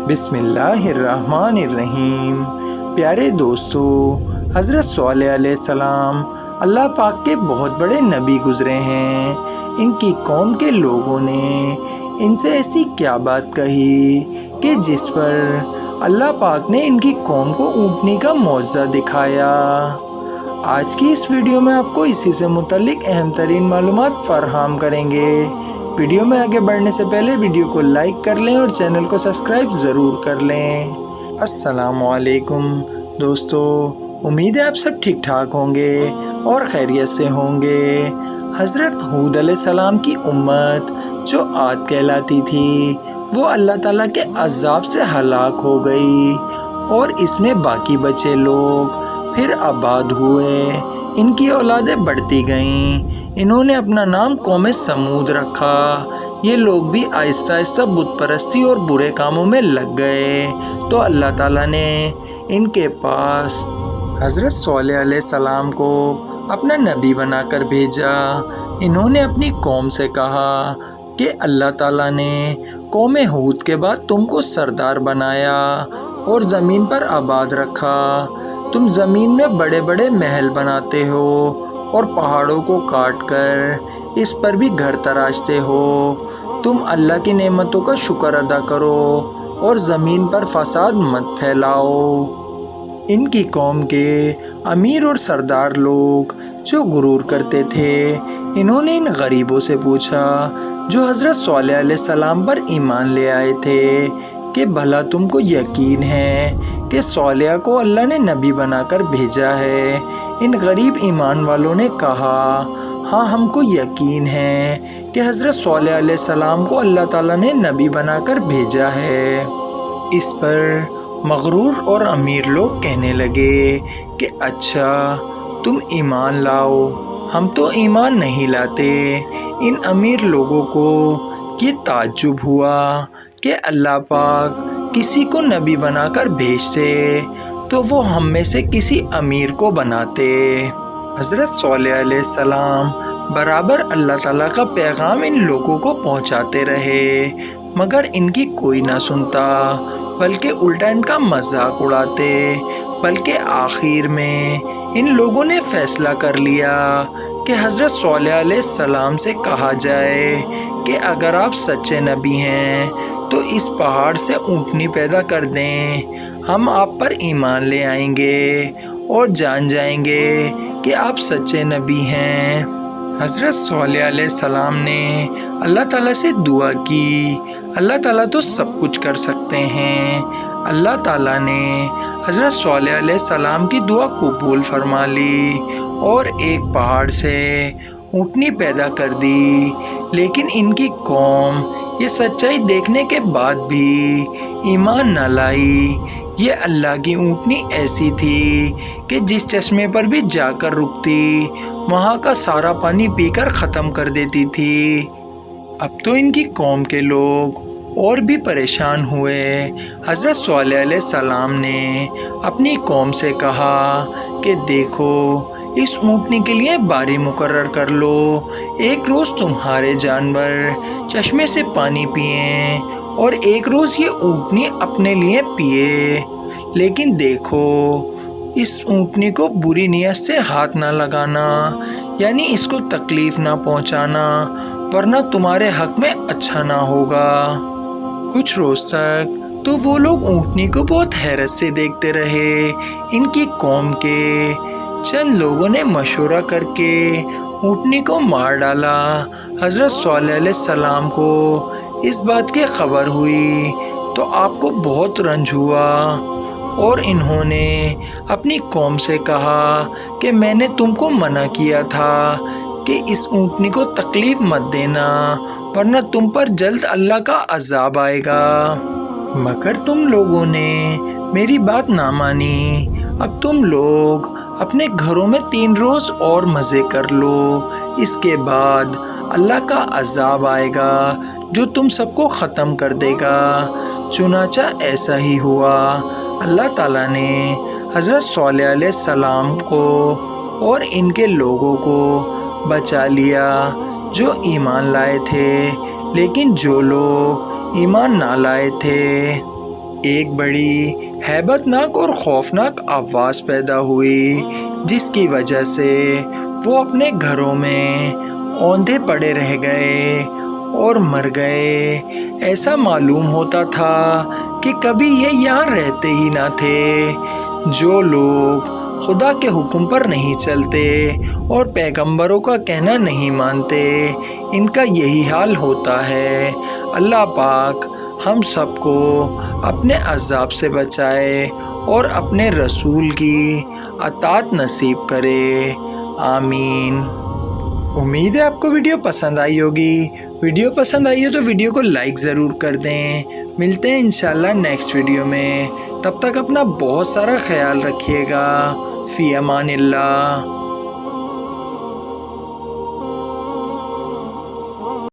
بسم اللہ الرحمن الرحیم۔ پیارے دوستو، حضرت صالح علیہ السلام اللہ پاک کے بہت بڑے نبی گزرے ہیں۔ ان کی قوم کے لوگوں نے ان سے ایسی کیا بات کہی کہ جس پر اللہ پاک نے ان کی قوم کو اونٹنی کا معجزہ دکھایا۔ آج کی اس ویڈیو میں آپ کو اسی سے متعلق اہم ترین معلومات فراہم کریں گے۔ ویڈیو میں آگے بڑھنے سے پہلے ویڈیو کو لائک کر لیں اور چینل کو سبسکرائب ضرور کر لیں۔ السلام علیکم دوستو، امید ہے آپ سب ٹھیک ٹھاک ہوں گے اور خیریت سے ہوں گے۔ حضرت ہود علیہ السلام کی امت جو عاد کہلاتی تھی وہ اللہ تعالیٰ کے عذاب سے ہلاک ہو گئی اور اس میں باقی بچے لوگ پھر آباد ہوئے۔ ان کی اولادیں بڑھتی گئیں۔ انہوں نے اپنا نام قوم سمود رکھا۔ یہ لوگ بھی آہستہ آہستہ بت پرستی اور برے کاموں میں لگ گئے تو اللہ تعالیٰ نے ان کے پاس حضرت صالح علیہ السلام کو اپنا نبی بنا کر بھیجا۔ انہوں نے اپنی قوم سے کہا کہ اللہ تعالیٰ نے قوم ہود کے بعد تم کو سردار بنایا اور زمین پر آباد رکھا۔ تم زمین میں بڑے بڑے محل بناتے ہو اور پہاڑوں کو کاٹ کر اس پر بھی گھر تراشتے ہو۔ تم اللہ کی نعمتوں کا شکر ادا کرو اور زمین پر فساد مت پھیلاؤ۔ ان کی قوم کے امیر اور سردار لوگ جو غرور کرتے تھے، انہوں نے ان غریبوں سے پوچھا جو حضرت صالح علیہ السلام پر ایمان لے آئے تھے کہ بھلا تم کو یقین ہے کہ صالح کو اللہ نے نبی بنا کر بھیجا ہے؟ ان غریب ایمان والوں نے کہا، ہاں ہم کو یقین ہے کہ حضرت صالح علیہ السلام کو اللہ تعالیٰ نے نبی بنا کر بھیجا ہے۔ اس پر مغرور اور امیر لوگ کہنے لگے کہ اچھا تم ایمان لاؤ، ہم تو ایمان نہیں لاتے۔ ان امیر لوگوں کو یہ تعجب ہوا کہ اللہ پاک کسی کو نبی بنا کر بھیجتے تو وہ ہم میں سے کسی امیر کو بناتے۔ حضرت صالح علیہ السلام برابر اللہ تعالیٰ کا پیغام ان لوگوں کو پہنچاتے رہے مگر ان کی کوئی نہ سنتا بلکہ الٹا ان کا مذاق اڑاتے۔ بلکہ آخر میں ان لوگوں نے فیصلہ کر لیا کہ حضرت صالح علیہ السلام سے کہا جائے کہ اگر آپ سچے نبی ہیں تو اس پہاڑ سے اونٹنی پیدا کر دیں، ہم آپ پر ایمان لے آئیں گے اور جان جائیں گے کہ آپ سچے نبی ہیں۔ حضرت صالح علیہ السلام نے اللہ تعالیٰ سے دعا کی۔ اللہ تعالیٰ تو سب کچھ کر سکتے ہیں۔ اللہ تعالیٰ نے حضرت صالح علیہ السلام کی دعا قبول فرما لی اور ایک پہاڑ سے اونٹنی پیدا کر دی۔ لیکن ان کی قوم یہ سچائی دیکھنے کے بعد بھی ایمان نہ لائی۔ یہ اللہ کی اونٹنی ایسی تھی کہ جس چشمے پر بھی جا کر رکتی وہاں کا سارا پانی پی کر ختم کر دیتی تھی۔ اب تو ان کی قوم کے لوگ اور بھی پریشان ہوئے۔ حضرت صالح علیہ السلام نے اپنی قوم سے کہا کہ دیکھو اس اونٹنی کے لیے باری مقرر کر لو، ایک روز تمہارے جانور چشمے سے پانی پئیں اور ایک روز یہ اونٹنی اپنے لیے پیے۔ لیکن دیکھو اس اونٹنی کو بری نیت سے ہاتھ نہ لگانا، یعنی اس کو تکلیف نہ پہنچانا ورنہ تمہارے حق میں اچھا نہ ہوگا۔ کچھ روز تک تو وہ لوگ اونٹنی کو بہت حیرت سے دیکھتے رہے۔ ان کی قوم کے چند لوگوں نے مشورہ کر کے اونٹنی کو مار ڈالا۔ حضرت صالح علیہ السلام کو اس بات کی خبر ہوئی تو آپ کو بہت رنج ہوا اور انہوں نے اپنی قوم سے کہا کہ میں نے تم کو منع کیا تھا کہ اس اونٹنی کو تکلیف مت دینا ورنہ تم پر جلد اللہ کا عذاب آئے گا، مگر تم لوگوں نے میری بات نہ مانی۔ اب تم لوگ اپنے گھروں میں 3 روز اور مزے کر لو، اس کے بعد اللہ کا عذاب آئے گا جو تم سب کو ختم کر دے گا۔ چنانچہ ایسا ہی ہوا۔ اللہ تعالیٰ نے حضرت صالح علیہ السلام کو اور ان کے لوگوں کو بچا لیا جو ایمان لائے تھے، لیکن جو لوگ ایمان نہ لائے تھے ایک بڑی ہیبتناک اور خوفناک آواز پیدا ہوئی، جس کی وجہ سے وہ اپنے گھروں میں اوندھے پڑے رہ گئے اور مر گئے۔ ایسا معلوم ہوتا تھا کہ کبھی یہ یہاں رہتے ہی نہ تھے۔ جو لوگ خدا کے حکم پر نہیں چلتے اور پیغمبروں کا کہنا نہیں مانتے، ان کا یہی حال ہوتا ہے۔ اللہ پاک ہم سب کو اپنے عذاب سے بچائے اور اپنے رسول کی اطاعت نصیب کرے، آمین۔ امید ہے آپ کو ویڈیو پسند آئی ہوگی۔ ویڈیو پسند آئی ہو تو ویڈیو کو لائک ضرور کر دیں۔ ملتے ہیں انشاءاللہ نیکسٹ ویڈیو میں۔ تب تک اپنا بہت سارا خیال رکھیے گا۔ فی امان اللہ۔